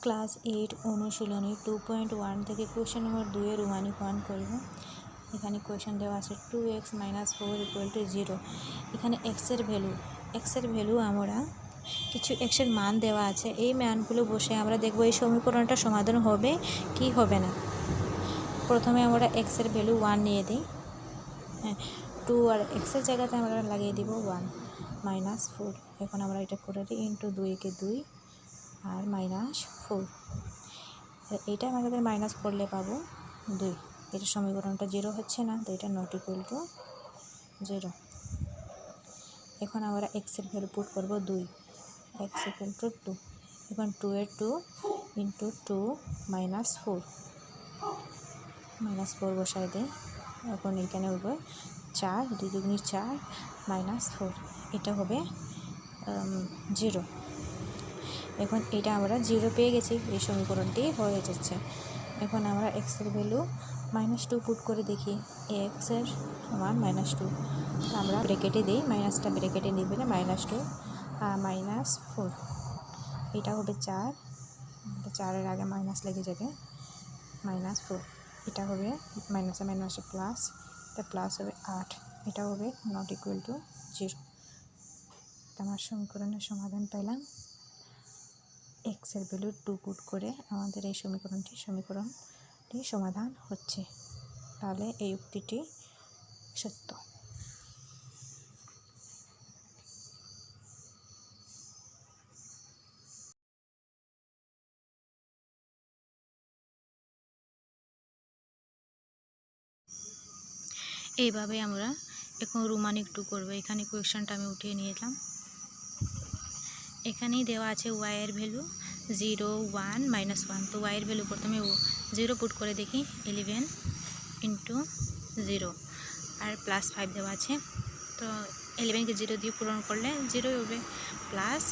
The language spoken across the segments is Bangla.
ক্লাস 8 অনুশীলনী 2.1 থেকে কোয়েশ্চেন নম্বর 2 এর রোমানিক 1 করব। এখানে কোয়েশ্চেন দেওয়া আছে 2x - 4 = 0। এখানে x এর ভ্যালু আমরা কিছু x এর মান দেওয়া আছে, এই মানগুলো বসে আমরা দেখব এই সমীকরণটা সমাধান হবে কি হবে না। প্রথমে আমরা x এর ভ্যালু 1 নিয়ে দিই, 2 আর x এর জায়গাতে আমরা লাগিয়ে দিব 1 - 4। এখন আমরা এটা করে দিই, ইন্টু 2 কে 2 আর -4, এইটা আমাদের মাইনাস করলে পাবো 2। এটা সমীকরণটা 0 হচ্ছে না, তো এটা নট ইকুয়াল টু 0। এখন আমরা x এর ভ্যালু পুট করব 2, x = 2। এখন 2 এর 2 ইন্টু 2 -4 বসাই দেয়। এখন এখানে হবে 4, 2 × 4 -4, এটা হবে 0। এখন এটা আমরা 0 পেয়ে গেছি, এই সমীকরণটি হয়ে যাচ্ছে। এখন আমরা x এর ভ্যালু -2 পুট করে দেখি, x এর সমান -2, আমরা ব্র্যাকেটে দিই, মাইনাসটা ব্র্যাকেটে দিবে না, -2 আর -4, এটা হবে 4, 4 এর আগে মাইনাস লেগে যাবে, -4, এটা হবে মাইনাসে মাইনাসে প্লাস, এটা প্লাস হবে 8, এটা হবে নট ইকুয়াল টু 0। আমার সমীকরণের সমাধান পেলাম। x এর ভ্যালু 2 পুট করে আমাদের এই সমীকরণটি সমাধান হচ্ছে, তাহলে এই উক্তিটি সত্য। এইভাবে আমরা এখন রোমানিক 2 করব। এখানে কোয়েশ্চনটা আমি উঠিয়ে নিয়েছিলাম, এখানেই দেওয়া আছে y এর ভ্যালু 0, 1, -1। তো y এর ভ্যালু প্রথমে 0 পুট করে দেখি, 11 × 0 আর +5 দেওয়া আছে, তো 11কে 0 দিয়ে পূরণ করলে 0 হবে, প্লাস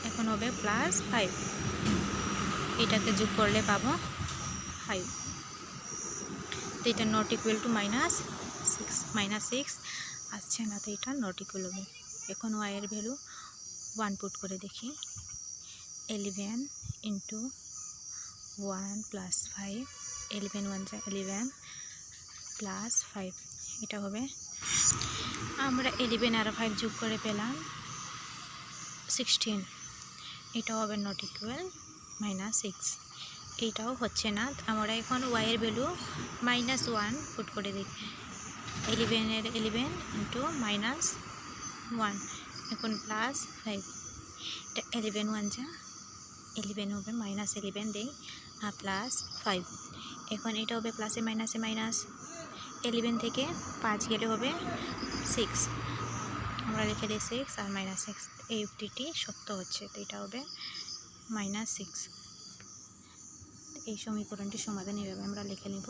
এখন হবে +5, এটাকে যোগ করলে পাবো 5, তো এটা নট ইকুয়াল টু -6 আসছে না, তো এটা নট ইকুয়াল হবে। এখন y এর ভ্যালু 1 পুট করে দেখি, 11 × 1 + 5, 11 × 1 = 11 + 5, এটা হবে, আমরা 11 আর 5 যোগ করে পেলাম 16, এটা হবে নট ইকুয়াল -6, এইটাও হচ্ছে না। আমরা এখন y এর ভ্যালু -1 পুট করে দেখি, 11 এর 11 × -1, এখন +5, এটা 11 × 1 = 11 হবে, -11 দেই আর +5, এখন এটা হবে প্লাসে মাইনাসে মাইনাস, 11 থেকে 5 গেলে হবে 6, আমরা লিখে দিই 6 আর -6, এই উক্তিটি সত্য হচ্ছে, তো এটা হবে -6। এই সমীকরণটি সমাধান এইভাবে আমরা লিখে নেব।